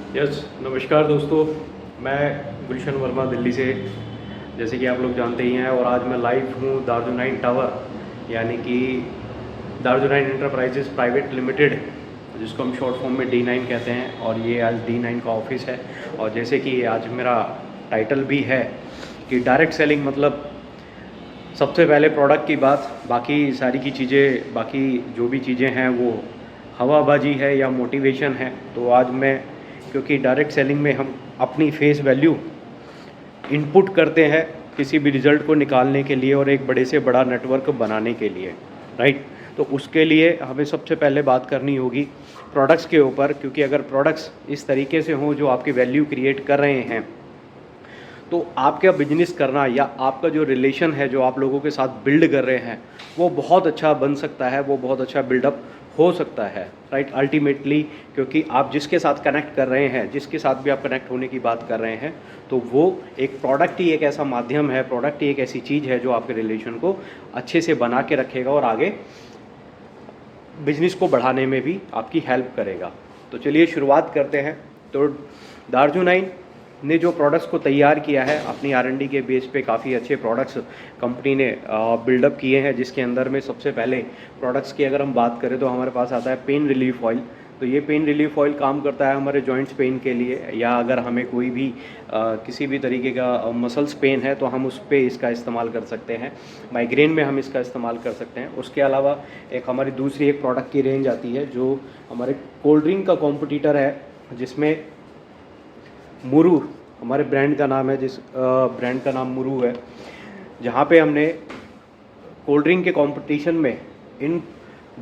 नमस्कार दोस्तों। मैं गुलशन वर्मा दिल्ली से, जैसे कि आप लोग जानते ही हैं। और आज मैं लाइव हूँ दार्जुनाइन टावर, यानी कि दार्जुनाइन इंटरप्राइजेस प्राइवेट लिमिटेड, जिसको हम शॉर्ट फॉर्म में D9 कहते हैं। और ये आज D9 का ऑफिस है। और जैसे कि आज मेरा टाइटल भी है कि डायरेक्ट सेलिंग मतलब सबसे पहले प्रोडक्ट की बात, बाकी सारी की चीज़ें, बाकी जो भी चीज़ें हैं वो हवाबाजी है या मोटिवेशन है। तो आज मैं, क्योंकि डायरेक्ट सेलिंग में हम अपनी फेस वैल्यू इनपुट करते हैं किसी भी रिज़ल्ट को निकालने के लिए और एक बड़े से बड़ा नेटवर्क बनाने के लिए, राइट। तो उसके लिए हमें सबसे पहले बात करनी होगी प्रोडक्ट्स के ऊपर, क्योंकि अगर प्रोडक्ट्स इस तरीके से हों जो आपकी वैल्यू क्रिएट कर रहे हैं, तो आपका बिजनेस करना या आपका जो रिलेशन है जो आप लोगों के साथ बिल्ड कर रहे हैं वो बहुत अच्छा बन सकता है, वो बहुत अच्छा बिल्डअप हो सकता है, राइट। अल्टीमेटली क्योंकि आप जिसके साथ कनेक्ट कर रहे हैं, जिसके साथ भी आप कनेक्ट होने की बात कर रहे हैं, तो वो एक प्रोडक्ट ही एक ऐसा माध्यम है, प्रोडक्ट ही एक ऐसी चीज़ है जो आपके रिलेशन को अच्छे से बना के रखेगा और आगे बिजनेस को बढ़ाने में भी आपकी हेल्प करेगा। तो चलिए शुरुआत करते हैं। तो दार्जुनाइन ने जो प्रोडक्ट्स को तैयार किया है अपनी R&D के बेस पे, काफ़ी अच्छे प्रोडक्ट्स कंपनी ने बिल्डअप किए हैं, जिसके अंदर में सबसे पहले प्रोडक्ट्स की अगर हम बात करें तो हमारे पास आता है पेन रिलीफ ऑयल। तो ये पेन रिलीफ ऑयल काम करता है हमारे जॉइंट्स पेन के लिए, या अगर हमें कोई भी किसी भी तरीके का मसल्स पेन है तो हम उस पर इसका इस्तेमाल कर सकते हैं। माइग्रेन में हम इसका इस्तेमाल कर सकते हैं। उसके अलावा एक हमारी दूसरी एक प्रोडक्ट की रेंज आती है जो हमारे कोल्ड ड्रिंक का कॉम्पिटिटर है, जिसमें मुरू हमारे ब्रांड का नाम है, जिस ब्रांड का नाम मुरू है, जहाँ पे हमने कोल्ड ड्रिंक के कंपटीशन में इन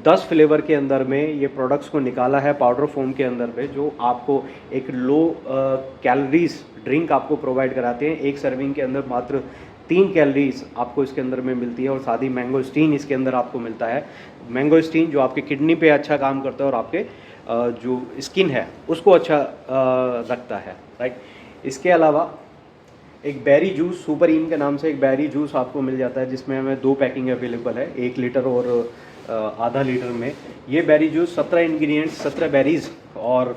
10 फ्लेवर के अंदर में ये प्रोडक्ट्स को निकाला है पाउडर फॉर्म के अंदर पे, जो आपको एक लो कैलोरीज ड्रिंक आपको प्रोवाइड कराते हैं। एक सर्विंग के अंदर मात्र 3 कैलोरीज आपको इसके अंदर में मिलती है। और साथ ही मैंगो स्टीन इसके अंदर आपको मिलता है। मैंगो स्टीन जो आपके किडनी पे अच्छा काम करता है और आपके जो स्किन है उसको अच्छा रखता है, राइट। इसके अलावा एक बेरी जूस, सुपर इन के नाम से एक बेरी जूस आपको मिल जाता है, जिसमें हमें 2 पैकिंग अवेलेबल है, 1 लीटर और आधा लीटर में। ये बेरी जूस 17 इंग्रेडिएंट्स, 17 बेरीज और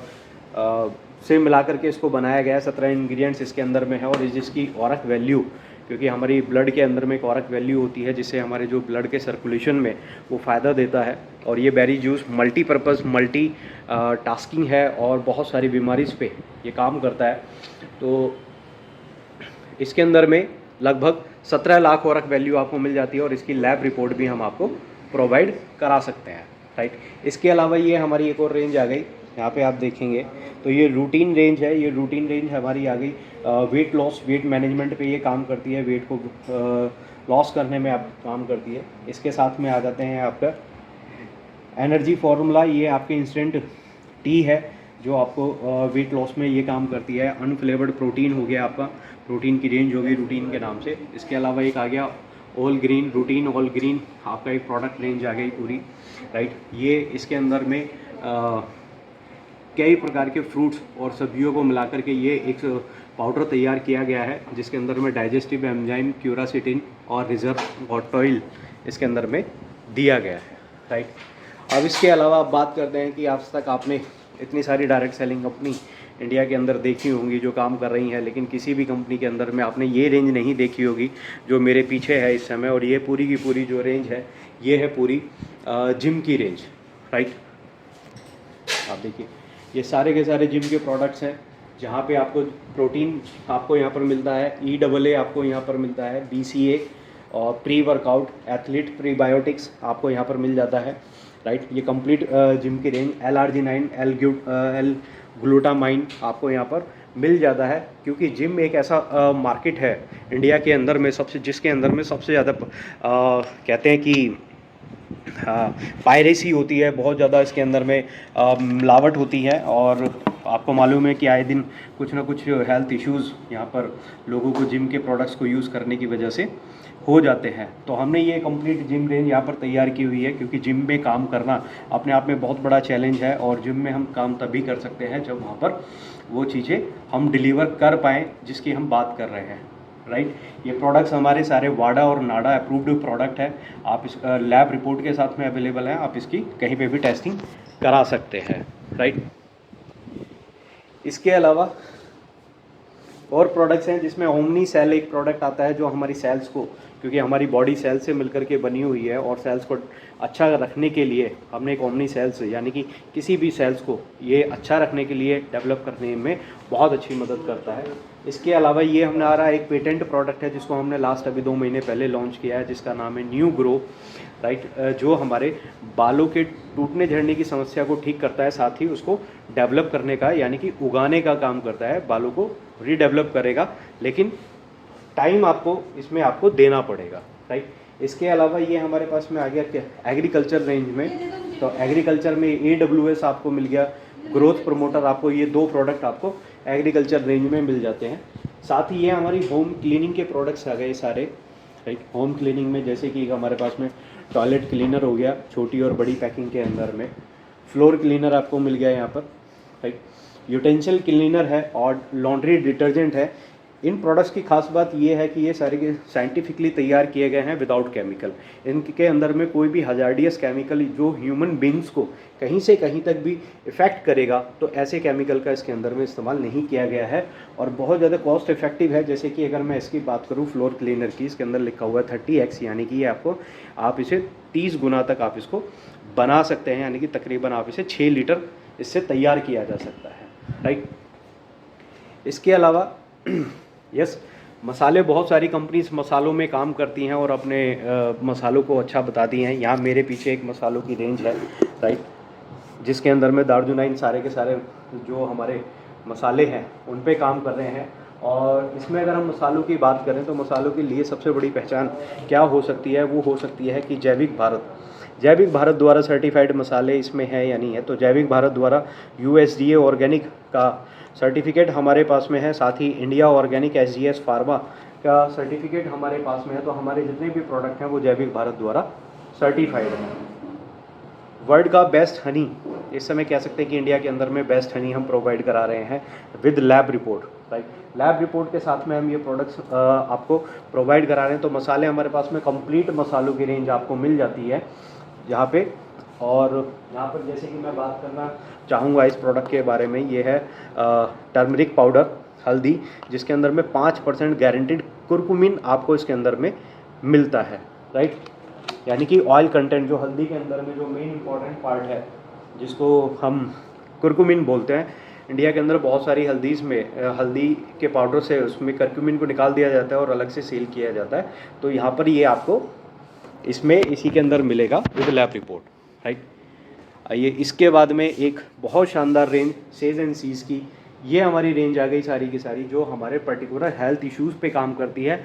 से मिला करके इसको बनाया गया है। 17 इंग्रेडिएंट्स इसके अंदर में है। और जिसकी औरक वैल्यू, क्योंकि हमारी ब्लड के अंदर में एक औरक वैल्यू होती है जिससे हमारे जो ब्लड के सर्कुलेशन में वो फ़ायदा देता है। और ये berry juice multipurpose, multi tasking है और बहुत सारी बीमारीज़ पे ये काम करता है। तो इसके अंदर में लगभग 17 लाख औरक वैल्यू आपको मिल जाती है और इसकी लैब रिपोर्ट भी हम आपको प्रोवाइड करा सकते हैं, राइट। इसके अलावा ये हमारी एक और रेंज आ गई, यहाँ पे आप देखेंगे तो ये रूटीन रेंज है। ये रूटीन रेंज हमारी आ गई वेट लॉस, वेट मैनेजमेंट पे ये काम करती है, वेट को लॉस करने में आप काम करती है। इसके साथ में आ जाते हैं आपका एनर्जी फार्मूला। ये आपके इंस्टेंट टी है जो आपको वेट लॉस में ये काम करती है। अनफ्लेवर्ड प्रोटीन हो गया आपका, प्रोटीन की रेंज होगी रूटीन के नाम से। इसके अलावा एक आ गया all green, routine all green आपका एक प्रोडक्ट रेंज आ गई पूरी, राइट। ये इसके अंदर में कई प्रकार के फ्रूट्स और सब्जियों को मिलाकर के ये एक पाउडर तैयार किया गया है, जिसके अंदर में डाइजेस्टिव एंजाइम, क्यूरासिटिन और रिजर्व ऑटोइल इसके अंदर में दिया गया है, राइट। अब इसके अलावा आप बात करते हैं कि आज तक आपने इतनी सारी डायरेक्ट सेलिंग कंपनी इंडिया के अंदर देखी होंगी जो काम कर रही हैं, लेकिन किसी भी कंपनी के अंदर में आपने ये रेंज नहीं देखी होगी जो मेरे पीछे है इस समय। और ये पूरी की पूरी जो रेंज है ये है पूरी जिम की रेंज, राइट। आप देखिए ये सारे के सारे जिम के प्रोडक्ट्स हैं, जहाँ पे आपको प्रोटीन आपको यहाँ पर मिलता है, EAA आपको यहाँ पर मिलता है, BCA और प्री वर्कआउट एथलीट प्रीबायोटिक्स आपको यहाँ पर मिल जाता है, राइट। ये कंप्लीट जिम की रेंज L-arginine, L ग्लूटामाइन आपको यहाँ पर मिल जाता है। क्योंकि जिम एक ऐसा मार्केट है इंडिया के अंदर में जिसके अंदर में सबसे ज़्यादा कहते हैं कि पायरेसी होती है, बहुत ज़्यादा इसके अंदर में मिलावट होती है। और आपको मालूम है कि आए दिन कुछ ना कुछ हेल्थ इश्यूज़ यहाँ पर लोगों को जिम के प्रोडक्ट्स को यूज़ करने की वजह से हो जाते हैं। तो हमने ये कंप्लीट जिम रेंज यहाँ पर तैयार की हुई है, क्योंकि जिम में काम करना अपने आप में बहुत बड़ा चैलेंज है। और जिम में हम काम तभी कर सकते हैं जब वहाँ पर वो चीज़ें हम डिलीवर कर पाएँ जिसकी हम बात कर रहे हैं, राइट। ये प्रोडक्ट्स हमारे सारे वाडा और नाडा अप्रूव्ड प्रोडक्ट है। आप इस लैब रिपोर्ट के साथ में अवेलेबल है, आप इसकी कहीं पे भी टेस्टिंग करा सकते हैं, राइट। इसके अलावा और प्रोडक्ट्स हैं जिसमें ओमनी सेल एक प्रोडक्ट आता है जो हमारी सेल्स को, क्योंकि हमारी बॉडी सेल से मिलकर के बनी हुई है और सेल्स को अच्छा रखने के लिए हमने एक ओमनी सेल्स यानी कि किसी भी सेल्स को ये अच्छा रखने के लिए डेवलप करने में बहुत अच्छी मदद करता है। इसके अलावा ये हमारा एक पेटेंट प्रोडक्ट है जिसको हमने लास्ट अभी 2 महीने पहले लॉन्च किया है, जिसका नाम है न्यू ग्रो, राइट, जो हमारे बालों के टूटने झड़ने की समस्या को ठीक करता है, साथ ही उसको डेवलप करने का यानी कि उगाने का काम करता है, बालों को रीडेवलप करेगा, लेकिन टाइम आपको इसमें आपको देना पड़ेगा, राइट। इसके अलावा ये हमारे पास में आ गया क्या एग्रीकल्चर रेंज में, तो एग्रीकल्चर में AWS आपको मिल गया, ग्रोथ प्रमोटर आपको, ये 2 प्रोडक्ट आपको एग्रीकल्चर रेंज में मिल जाते हैं। साथ ही ये हमारी होम क्लीनिंग के प्रोडक्ट्स आ गए सारे, राइट। होम क्लीनिंग में जैसे कि हमारे पास में टॉयलेट क्लीनर हो गया छोटी और बड़ी पैकिंग के अंदर में, फ्लोर क्लीनर आपको मिल गया यहाँ पर, राइट, यूटेंसिल क्लीनर है और लॉन्ड्री डिटर्जेंट है। इन प्रोडक्ट्स की खास बात ये है कि ये सारे के साइंटिफिकली तैयार किए गए हैं विदाउट केमिकल। इनके अंदर में कोई भी हजार्डियस केमिकल जो ह्यूमन बींग्स को कहीं से कहीं तक भी इफ़ेक्ट करेगा, तो ऐसे केमिकल का इसके अंदर में इस्तेमाल नहीं किया गया है और बहुत ज़्यादा कॉस्ट इफेक्टिव है। जैसे कि अगर मैं इसकी बात करूँ फ्लोर क्लीनर की, इसके अंदर लिखा हुआ है 30x, यानी कि ये आपको आप इसे 30 गुना तक आप इसको बना सकते हैं, यानी कि तकरीबन आप इसे 6 लीटर इससे तैयार किया जा सकता है, राइट। इसके अलावा यस, मसाले, बहुत सारी कंपनीज मसालों में काम करती हैं और अपने मसालों को अच्छा बताती हैं। यहाँ मेरे पीछे एक मसालों की रेंज है, राइट, जिसके अंदर में दार्जुनाइन सारे के सारे जो हमारे मसाले हैं उन पे काम कर रहे हैं। और इसमें अगर हम मसालों की बात करें तो मसालों के लिए सबसे बड़ी पहचान क्या हो सकती है, वो हो सकती है कि जैविक भारत द्वारा सर्टिफाइड मसाले इसमें है या नहीं है। तो जैविक भारत द्वारा USDA ऑर्गेनिक का सर्टिफिकेट हमारे पास में है, साथ ही इंडिया ऑर्गेनिक SGS फार्मा का सर्टिफिकेट हमारे पास में है। तो हमारे जितने भी प्रोडक्ट हैं वो जैविक भारत द्वारा सर्टिफाइड हैं। वर्ल्ड का बेस्ट हनी, इस समय कह सकते हैं कि इंडिया के अंदर में बेस्ट हनी हम प्रोवाइड करा रहे हैं with lab report, right. Lab report के साथ में हम ये प्रोडक्ट्स आपको प्रोवाइड करा रहे हैं। तो मसाले हमारे पास में कंप्लीट मसालों की रेंज आपको मिल जाती है यहाँ पे। और यहाँ पर जैसे कि मैं बात करना चाहूँगा इस प्रोडक्ट के बारे में, ये है टर्मरिक पाउडर, हल्दी, जिसके अंदर में 5% गारंटीड कुरकुमिन आपको इसके अंदर में मिलता है, राइट। यानी कि ऑयल कंटेंट जो हल्दी के अंदर में जो मेन इंपॉर्टेंट पार्ट है जिसको हम कुरकुमिन बोलते हैं, इंडिया के अंदर बहुत सारी हल्दीज़ में हल्दी के पाउडर से उसमें करक्यूमिन को निकाल दिया जाता है और अलग से सील किया जाता है। तो यहाँ पर ये आपको इसमें इसी के अंदर मिलेगा विद लैब रिपोर्ट, राइट। आइए इसके बाद में एक बहुत शानदार रेंज सेज एंड सीज की, ये हमारी रेंज आ गई सारी की सारी जो हमारे पर्टिकुलर हेल्थ इश्यूज़ पे काम करती है।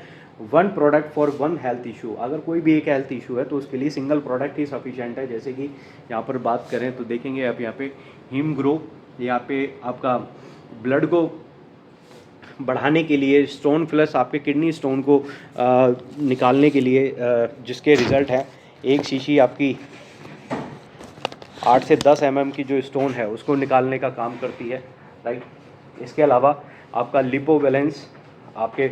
1 प्रोडक्ट फॉर 1 हेल्थ इशू, अगर कोई भी एक हेल्थ इशू है तो उसके लिए सिंगल प्रोडक्ट ही सफिशिएंट है। जैसे कि यहाँ पर बात करें तो देखेंगे आप यहाँ पे हीम ग्रो, यहाँ पे आपका ब्लड को बढ़ाने के लिए, स्टोन फ्लश आपके किडनी स्टोन को निकालने के लिए जिसके रिज़ल्ट है, एक शीशी आपकी 8 से 10 mm की जो स्टोन है उसको निकालने का काम करती है, राइट। इसके अलावा आपका लिपो बैलेंस आपके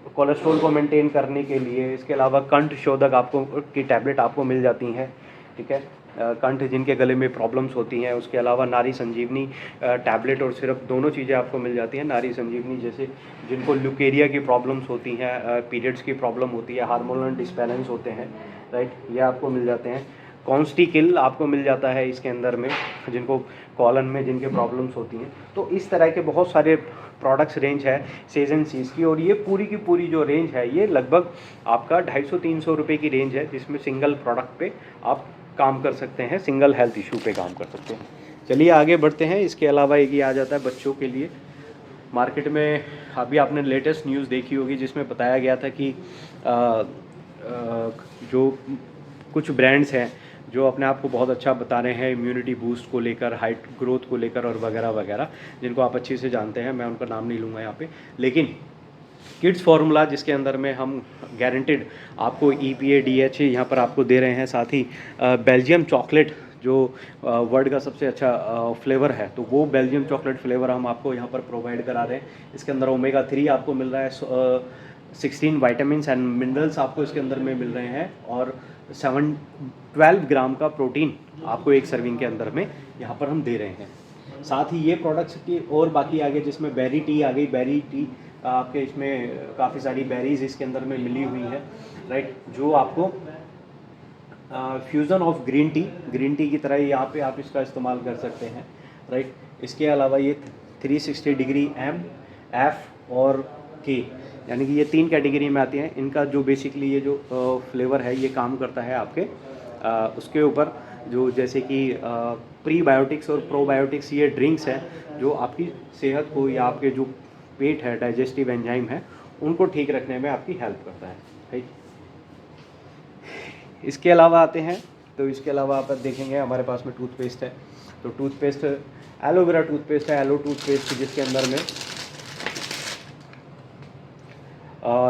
कोलेस्ट्रॉल को मेंटेन करने के लिए, इसके अलावा कंठ शोधक आपको की टैबलेट आपको मिल जाती हैं, ठीक है, कंठ जिनके गले में प्रॉब्लम्स होती हैं। उसके अलावा नारी संजीवनी टैबलेट और सिर्फ दोनों चीज़ें आपको मिल जाती हैं। नारी संजीवनी जैसे जिनको ल्यूकेरिया की प्रॉब्लम्स होती हैं, पीरियड्स की प्रॉब्लम होती है, हार्मोनल डिसबैलेंस होते हैं, राइट, ये आपको मिल जाते हैं। कॉन्स्टिकिल आपको मिल जाता है इसके अंदर में, जिनको कॉलन में जिनके प्रॉब्लम्स होती हैं। तो इस तरह के बहुत सारे प्रोडक्ट्स रेंज है सेज एंड सीज की, और ये पूरी की पूरी जो रेंज है ये लगभग आपका 250-300 रुपये की रेंज है, जिसमें सिंगल प्रोडक्ट पे आप काम कर सकते हैं, सिंगल हेल्थ इशू पे काम कर सकते हैं। चलिए आगे बढ़ते हैं। इसके अलावा एक ये आ जाता है बच्चों के लिए। मार्केट में अभी आपने लेटेस्ट न्यूज़ देखी होगी जिसमें बताया गया था कि जो कुछ ब्रांड्स हैं जो अपने आप को बहुत अच्छा बता रहे हैं इम्यूनिटी बूस्ट को लेकर, हाइट ग्रोथ को लेकर और वगैरह वगैरह, जिनको आप अच्छे से जानते हैं, मैं उनका नाम नहीं लूँगा यहाँ पे। लेकिन किड्स फार्मूला जिसके अंदर में हम गारंटेड आपको EPA DHA यहाँ पर आपको दे रहे हैं, साथ ही बेल्जियम चॉकलेट जो वर्ल्ड का सबसे अच्छा फ्लेवर है, तो वो बेल्जियम चॉकलेट फ्लेवर हम आपको यहाँ पर प्रोवाइड करा रहे हैं। इसके अंदर ओमेगा 3 आपको मिल रहा है, 16 वाइटामिन एंड मिनरल्स आपको इसके अंदर में मिल रहे हैं, और 12 ग्राम का प्रोटीन आपको एक सर्विंग के अंदर में यहाँ पर हम दे रहे हैं। साथ ही ये प्रोडक्ट्स की और बाकी आगे जिसमें बेरी टी आ गई, बेरी टी आपके इसमें काफ़ी सारी बेरीज इसके अंदर में मिली हुई है, राइट, जो आपको फ्यूज़न ऑफ ग्रीन टी की तरह यहाँ पे आप इसका इस्तेमाल कर सकते हैं, राइट। इसके अलावा ये 360 डिग्री एम, एफ और के, यानी कि ये 3 कैटेगरी में आती हैं। इनका जो बेसिकली ये जो फ्लेवर है ये काम करता है आपके उसके ऊपर, जो जैसे कि प्रीबायोटिक्स और प्रोबायोटिक्स ये ड्रिंक्स हैं जो आपकी सेहत को या आपके जो पेट है, डाइजेस्टिव एंजाइम है, उनको ठीक रखने में आपकी हेल्प करता है, राइट। इसके अलावा आते हैं, तो इसके अलावा आप देखेंगे हमारे पास में टूथपेस्ट है। तो टूथपेस्ट एलोवेरा टूथपेस्ट है, एलो टूथपेस्ट, जिसके अंदर में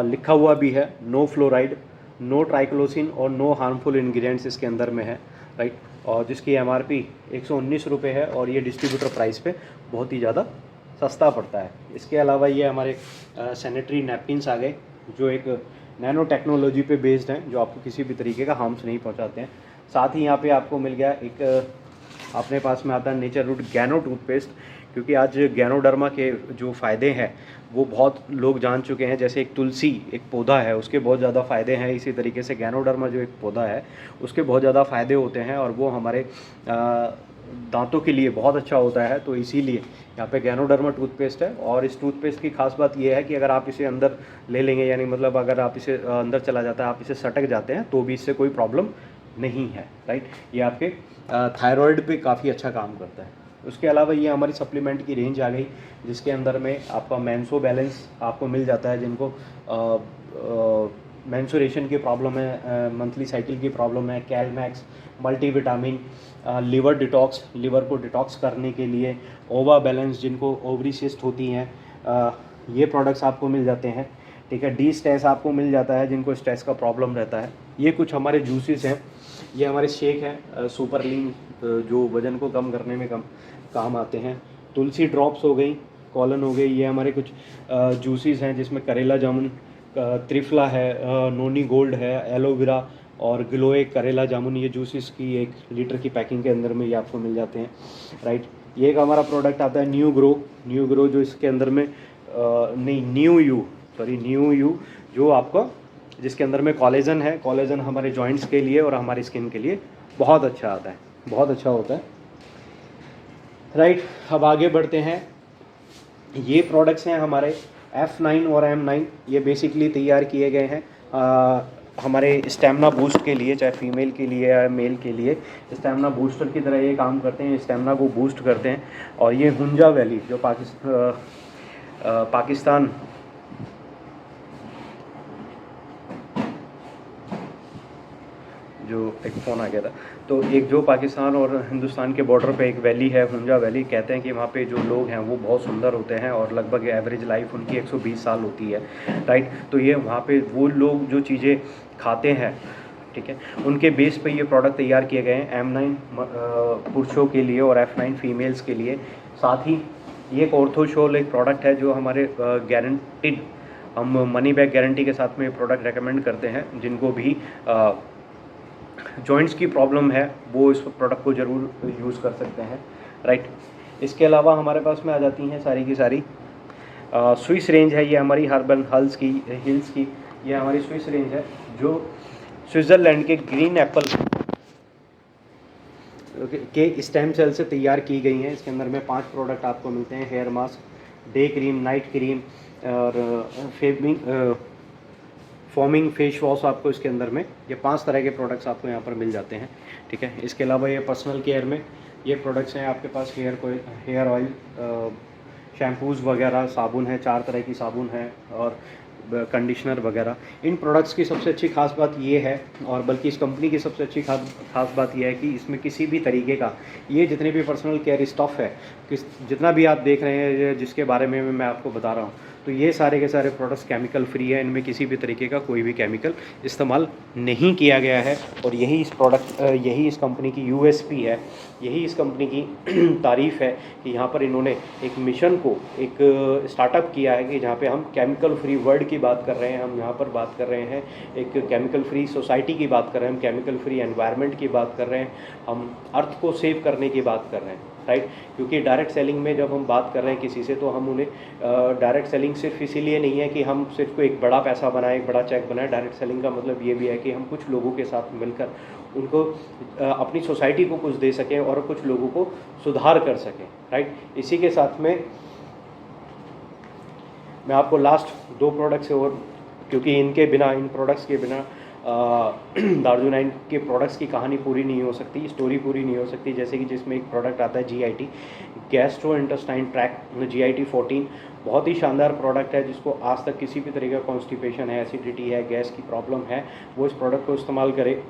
लिखा हुआ भी है नो फ्लोराइड, नो ट्राइक्लोसिन और नो हार्मफुल इंग्रेडिएंट्स इसके अंदर में है, राइट। और जिसकी एमआरपी 119 रुपये है और ये डिस्ट्रीब्यूटर प्राइस पे बहुत ही ज़्यादा सस्ता पड़ता है। इसके अलावा ये हमारे सैनिटरी नैपकिन्स आ गए, जो एक नैनो टेक्नोलॉजी पे बेस्ड हैं, जो आपको किसी भी तरीके का हार्म्स नहीं पहुंचाते हैं। साथ ही यहाँ पे आपको मिल गया एक अपने पास में आता है नेचर रूट गैनो टूथपेस्ट, क्योंकि आज गैनोडर्मा के जो फ़ायदे हैं वो बहुत लोग जान चुके हैं। जैसे एक तुलसी एक पौधा है, उसके बहुत ज़्यादा फ़ायदे हैं, इसी तरीके से गैनोडर्मा जो एक पौधा है उसके बहुत ज़्यादा फ़ायदे होते हैं और वो हमारे दांतों के लिए बहुत अच्छा होता है। तो इसीलिए यहाँ पे गैनोडर्मा टूथपेस्ट है। और इस टूथपेस्ट की खास बात ये है कि अगर आप इसे अंदर ले लेंगे, यानी मतलब अगर आप इसे अंदर चला जाता है, आप इसे सटक जाते हैं, तो भी इससे कोई प्रॉब्लम नहीं है, राइट। ये आपके थायराइड पे काफ़ी अच्छा काम करता है। उसके अलावा ये हमारी सप्लीमेंट की रेंज आ गई, जिसके अंदर में आपका मैंसो बैलेंस आपको मिल जाता है, जिनको मेंसुरेशन की प्रॉब्लम है, मंथली साइकिल की प्रॉब्लम है, कैलमैक्स मल्टीविटामिन, लिवर डिटॉक्स, लिवर को डिटॉक्स करने के लिए, ओवा बैलेंस, जिनको ओवरी सिस्ट होती हैं, ये प्रोडक्ट्स आपको मिल जाते हैं, ठीक है। डी स्ट्रेस आपको मिल जाता है, जिनको स्ट्रेस का प्रॉब्लम रहता है। ये कुछ हमारे जूसेस हैं, ये हमारे शेक हैं सुपर लीन, जो वज़न को कम करने में काम आते हैं। तुलसी ड्रॉप्स हो गई, कॉलन हो गई, ये हमारे कुछ जूसेस हैं, जिसमें करेला जामुन, त्रिफला है, नोनी गोल्ड है, एलोवेरा और ग्लोए करेला जामुन, ये जूसेस की 1 लीटर की पैकिंग के अंदर में ये आपको मिल जाते हैं, राइट। ये एक हमारा प्रोडक्ट आता है न्यू ग्रो, जो इसके अंदर में न्यू यू, जो आपको जिसके अंदर में कॉलेजन है। कॉलेजन हमारे जॉइंट्स के लिए और हमारी स्किन के लिए बहुत अच्छा आता है, बहुत अच्छा होता है, राइट। अब आगे बढ़ते हैं। ये प्रोडक्ट्स हैं हमारे F9 और M9, ये बेसिकली तैयार किए गए हैं हमारे स्टेमिना बूस्ट के लिए, चाहे फीमेल के लिए या मेल के लिए। स्टेमिना बूस्टर की तरह ये काम करते हैं, स्टेमिना को बूस्ट करते हैं। और ये हुंजा वैली, जो पाकिस्तान जो एक फ़ोन आ गया था, तो एक जो पाकिस्तान और हिंदुस्तान के बॉर्डर पे एक वैली है, हुंजा वैली, कहते हैं कि वहाँ पे जो लोग हैं वो बहुत सुंदर होते हैं और लगभग एवरेज लाइफ उनकी 120 साल होती है, राइट। तो ये वहाँ पे वो लोग जो चीज़ें खाते हैं, ठीक है, उनके बेस पे ये प्रोडक्ट तैयार किए गए हैं, M9 पुरुषों के लिए और F9 फीमेल्स के लिए। साथ ही ये एक ऑर्थोशोल एक प्रोडक्ट है, जो हमारे गारंटीड, हम मनी बैक गारंटी के साथ में ये प्रोडक्ट रेकमेंड करते हैं। जिनको भी जॉइंट्स की प्रॉब्लम है वो इस प्रोडक्ट को ज़रूर यूज़ कर सकते हैं, राइट। इसके अलावा हमारे पास में आ जाती हैं सारी की सारी स्विस रेंज है, ये हमारी हर्बल हिल्स की ये हमारी स्विस रेंज है, जो स्विट्ज़रलैंड के ग्रीन एप्पल के स्टेम सेल से तैयार की गई हैं। इसके अंदर में 5 प्रोडक्ट आपको मिलते हैं, hair mask, day cream, night cream और फॉर्मिंग फेस वॉश आपको इसके अंदर में, ये 5 तरह के प्रोडक्ट्स आपको यहाँ पर मिल जाते हैं, ठीक है। इसके अलावा ये पर्सनल केयर में ये प्रोडक्ट्स हैं आपके पास, हेयर ऑयल, शैम्पूज़ वगैरह, साबुन है, 4 तरह की साबुन है और कंडीशनर वगैरह। इन प्रोडक्ट्स की सबसे अच्छी खास बात ये है, और बल्कि इस कंपनी की सबसे अच्छी खास बात ये है कि इसमें किसी भी तरीके का, ये जितने भी पर्सनल केयर स्टफ़ है, जितना भी आप देख रहे हैं, जिसके बारे में मैं आपको बता रहा हूँ, तो ये सारे के सारे प्रोडक्ट्स केमिकल फ्री है, इनमें किसी भी तरीके का कोई भी केमिकल इस्तेमाल नहीं किया गया है। और यही इस कंपनी की यूएसपी है, यही इस कंपनी की तारीफ़ है कि यहाँ पर इन्होंने एक मिशन को एक स्टार्टअप किया है कि जहाँ पे हम केमिकल फ्री वर्ल्ड की बात कर रहे हैं, हम यहाँ पर बात कर रहे हैं एक केमिकल फ्री सोसाइटी की बात कर रहे हैं, हम केमिकल फ्री एनवायरनमेंट की बात कर रहे हैं, हम अर्थ को सेव करने की बात कर रहे हैं। राइट। क्योंकि डायरेक्ट सेलिंग में जब हम बात कर रहे हैं किसी से, तो हम उन्हें डायरेक्ट सेलिंग सिर्फ इसीलिए नहीं है कि हम सिर्फ एक बड़ा पैसा बनाएं, एक बड़ा चेक बनाएं। डायरेक्ट सेलिंग का मतलब ये भी है कि हम कुछ लोगों के साथ मिलकर उनको अपनी सोसाइटी को कुछ दे सकें और कुछ लोगों को सुधार कर सकें, राइट। इसी के साथ में मैं आपको लास्ट 2 प्रोडक्ट्स और, क्योंकि इनके बिना, इन प्रोडक्ट्स के बिना दार्जुनाइन के प्रोडक्ट्स की कहानी पूरी नहीं हो सकती, स्टोरी पूरी नहीं हो सकती। जैसे कि जिसमें एक प्रोडक्ट आता है GIT, gastro intestine tract, GIT 14, बहुत ही शानदार प्रोडक्ट है, जिसको आज तक किसी भी तरीके का कॉन्स्टिपेशन है, एसिडिटी है, गैस की प्रॉब्लम है, वो इस प्रोडक्ट को इस्तेमाल करे,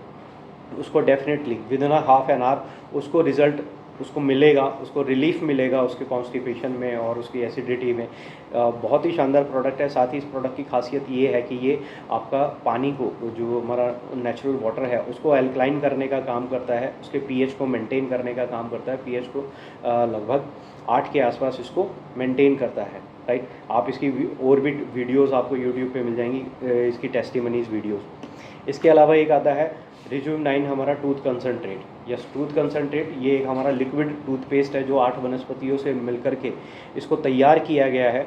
उसको definitely with in half an hour उसको रिज़ल्ट उसको मिलेगा, उसको रिलीफ मिलेगा उसके कॉन्स्टिपेशन में और उसकी एसिडिटी में। बहुत ही शानदार प्रोडक्ट है। साथ ही इस प्रोडक्ट की खासियत ये है कि ये आपका पानी को, जो हमारा नेचुरल वाटर है, उसको अल्कलाइन करने का काम करता है, उसके pH को मेंटेन करने का काम करता है। pH को लगभग 8 के आसपास इसको मेंटेन करता है, राइट। आप इसकी और भी वीडियोज़ आपको यूट्यूब पर मिल जाएंगी, इसकी टेस्टिमनीज़ वीडियोज़। इसके अलावा एक आता है रिजुविनाइन, हमारा tooth concentrate. Yes, tooth concentrate ये एक हमारा लिक्विड टूथपेस्ट है जो 8 वनस्पतियों से मिलकर के इसको तैयार किया गया है।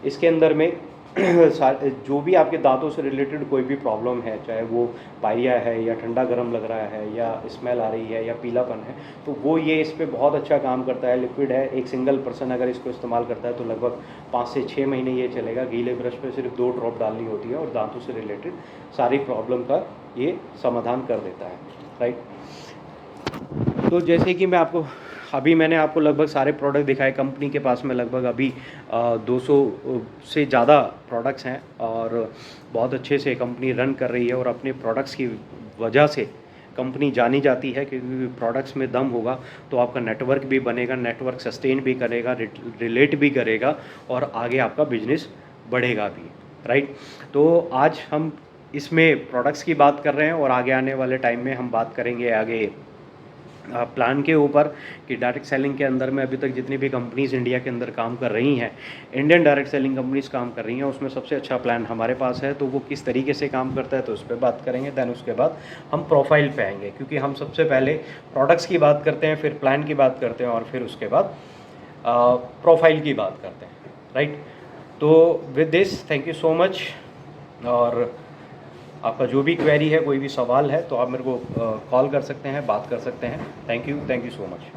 इसके अंदर में जो भी आपके दांतों से रिलेटेड कोई भी प्रॉब्लम है, चाहे वो पायरिया है या ठंडा गर्म लग रहा है या स्मेल आ रही है या पीलापन है, तो वो ये इस पर बहुत अच्छा काम करता है। लिक्विड है, एक सिंगल पर्सन अगर इसको इस्तेमाल करता है तो लगभग 5 से 6 महीने ये चलेगा। गीले ब्रश पे सिर्फ 2 ड्रॉप डालनी होती है और दांतों से रिलेटेड सारी प्रॉब्लम का ये समाधान कर देता है, राइट। तो जैसे कि मैंने आपको लगभग सारे प्रोडक्ट दिखाए। कंपनी के पास में लगभग अभी 200 से ज़्यादा प्रोडक्ट्स हैं और बहुत अच्छे से कंपनी रन कर रही है। और अपने प्रोडक्ट्स की वजह से कंपनी जानी जाती है, क्योंकि प्रोडक्ट्स में दम होगा तो आपका नेटवर्क भी बनेगा, नेटवर्क सस्टेन भी करेगा, रिलेट भी करेगा और आगे आपका बिजनेस बढ़ेगा भी, राइट। तो आज हम इसमें प्रोडक्ट्स की बात कर रहे हैं और आगे आने वाले टाइम में हम बात करेंगे आगे प्लान के ऊपर कि डायरेक्ट सेलिंग के अंदर में अभी तक जितनी भी कंपनीज़ इंडिया के अंदर काम कर रही हैं, इंडियन डायरेक्ट सेलिंग कंपनीज़ काम कर रही हैं, उसमें सबसे अच्छा प्लान हमारे पास है। तो वो किस तरीके से काम करता है तो उस पर बात करेंगे। दैन उसके बाद हम प्रोफाइल पे आएंगे, क्योंकि हम सबसे पहले प्रोडक्ट्स की बात करते हैं, फिर प्लान की बात करते हैं और फिर उसके बाद प्रोफाइल की बात करते हैं, राइट। तो with this thank you so much. और आपका जो भी क्वेरी है, कोई भी सवाल है, तो आप मेरे को कॉल कर सकते हैं, बात कर सकते हैं। Thank you so much.